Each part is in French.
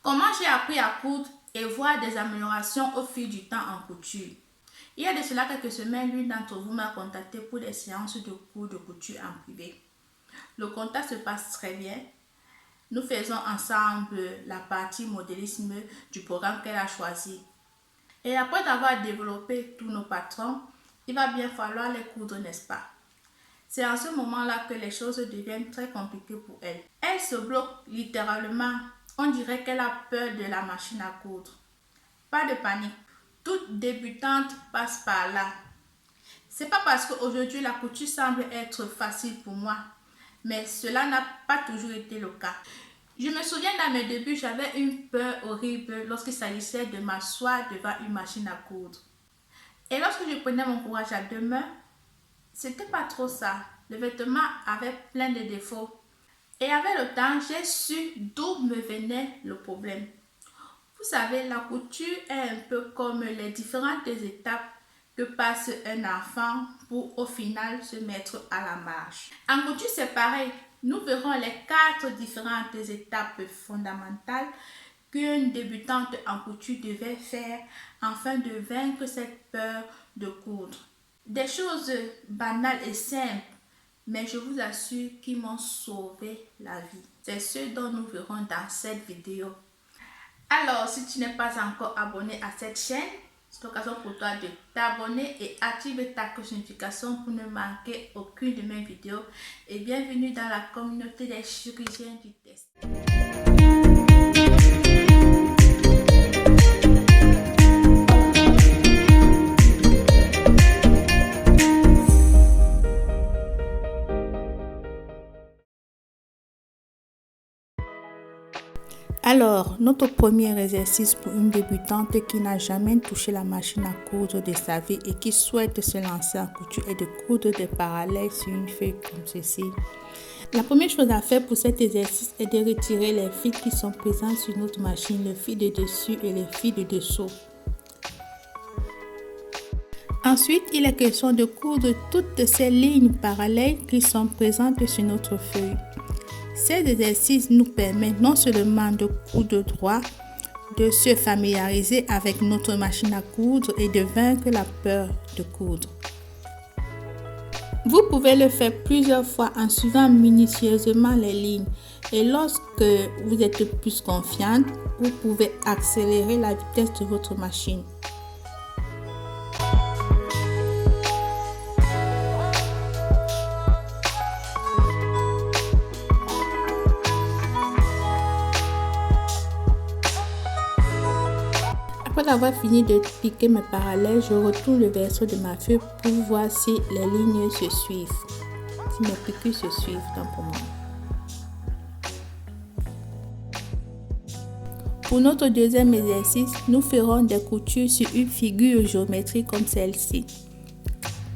Comment j'ai appris à coudre et voir des améliorations au fil du temps en couture. Il y a de cela quelques semaines, l'une d'entre vous m'a contacté pour des séances de cours de couture en privé. Le contact se passe très bien. Nous faisons ensemble la partie modélisme du programme qu'elle a choisi. Et après avoir développé tous nos patrons, il va bien falloir les coudre, n'est-ce pas? C'est en ce moment-là que les choses deviennent très compliquées pour elle. Elle se bloque littéralement. On dirait qu'elle a peur de la machine à coudre. Pas de panique. Toute débutante passe par là. C'est pas parce qu'aujourd'hui la couture semble être facile pour moi, mais cela n'a pas toujours été le cas. Je me souviens dans mes débuts, j'avais une peur horrible lorsqu'il s'agissait de m'asseoir devant une machine à coudre. Et lorsque je prenais mon courage à deux mains, c'était pas trop ça. Le vêtement avait plein de défauts. Et avec le temps, j'ai su d'où me venait le problème. Vous savez, la couture est un peu comme les différentes étapes que passe un enfant pour au final se mettre à la marche. En couture, c'est pareil. Nous verrons les 4 différentes étapes fondamentales qu'une débutante en couture devait faire afin de vaincre cette peur de coudre. Des choses banales et simples, mais je vous assure qu'ils m'ont sauvé la vie. C'est ce dont nous verrons dans cette vidéo. Alors, si tu n'es pas encore abonné à cette chaîne, c'est l'occasion pour toi de t'abonner et activer ta cloche de notification pour ne manquer aucune de mes vidéos. Et bienvenue dans la communauté des chirurgiens du test. Alors, notre premier exercice pour une débutante qui n'a jamais touché la machine à coudre de sa vie et qui souhaite se lancer en couture est de coudre des parallèles sur une feuille comme ceci. La première chose à faire pour cet exercice est de retirer les fils qui sont présents sur notre machine, le fil de dessus et les fils de dessous. Ensuite, il est question de coudre toutes ces lignes parallèles qui sont présentes sur notre feuille. Cet exercice nous permet non seulement de coudre droit, de se familiariser avec notre machine à coudre et de vaincre la peur de coudre. Vous pouvez le faire plusieurs fois en suivant minutieusement les lignes et lorsque vous êtes plus confiante, vous pouvez accélérer la vitesse de votre machine. Après avoir fini de piquer mes parallèles, je retourne le verso de ma feuille pour voir si les lignes se suivent, si mes piqûres se suivent tant pour moi. Pour notre deuxième exercice, nous ferons des coutures sur une figure géométrique comme celle-ci.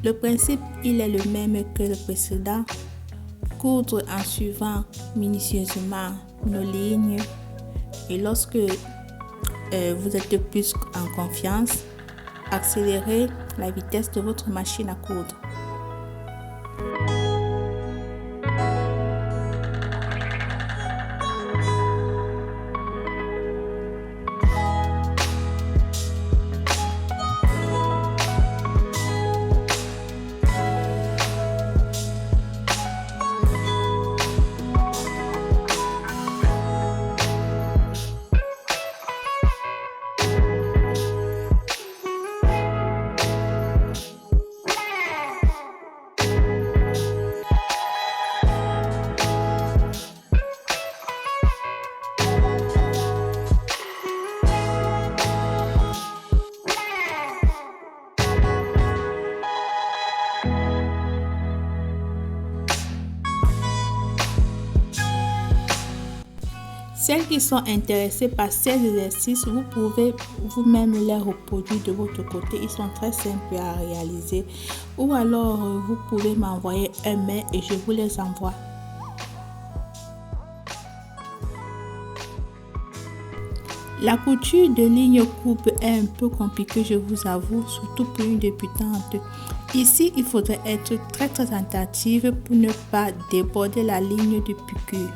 Le principe, il est le même que le précédent. Coudre en suivant minutieusement nos lignes et lorsque vous êtes plus en confiance, accélérez la vitesse de votre machine à coudre. Celles qui sont intéressées par ces exercices, vous pouvez vous-même les reproduire de votre côté. Ils sont très simples à réaliser. Ou alors, vous pouvez m'envoyer un mail et je vous les envoie. La couture de ligne coupe est un peu compliquée, je vous avoue, surtout pour une débutante. Ici, il faudrait être très attentive pour ne pas déborder la ligne de piqûre.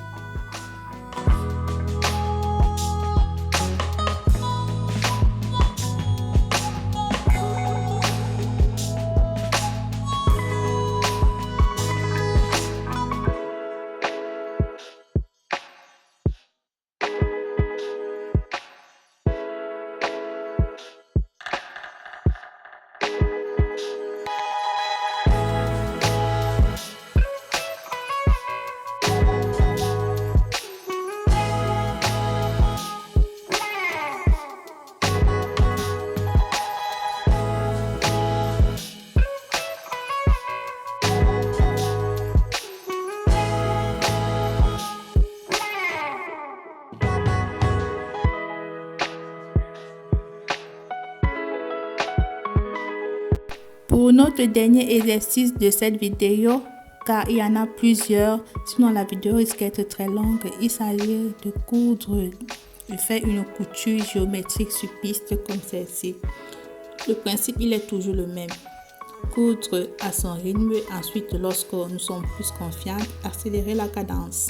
Pour notre dernier exercice de cette vidéo, car il y en a plusieurs, sinon la vidéo risque d'être très longue, il s'agit de coudre, de faire une couture géométrique sur piste comme celle-ci. Le principe, il est toujours le même. Coudre à son rythme, ensuite lorsque nous sommes plus confiants, accélérer la cadence.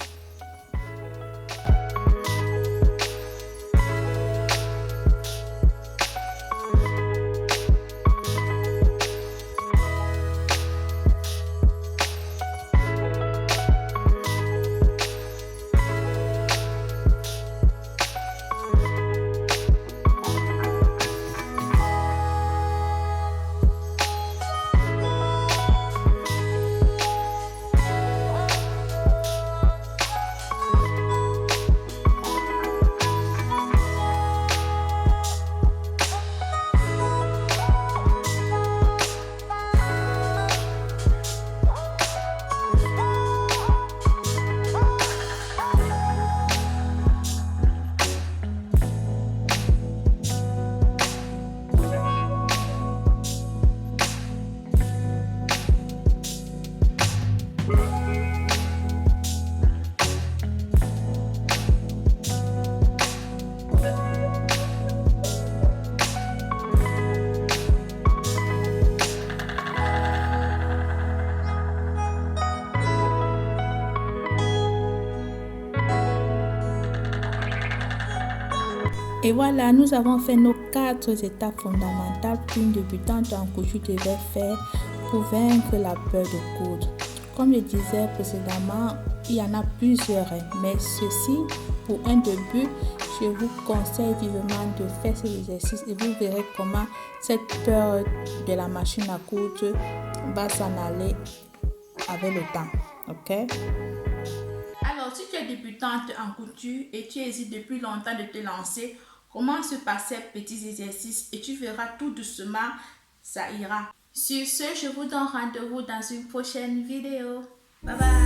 Et voilà, nous avons fait nos 4 étapes fondamentales qu'une débutante en couture devait faire pour vaincre la peur de coudre. Comme je disais précédemment, il y en a plusieurs, mais ceci, pour un début, je vous conseille vivement de faire ces exercices et vous verrez comment cette peur de la machine à coudre va s'en aller avec le temps. Ok? Alors, si tu es débutante en couture et tu hésites depuis longtemps de te lancer, commence par ces petits exercices et tu verras tout doucement, ça ira. Sur ce, je vous donne rendez-vous dans une prochaine vidéo. Bye bye!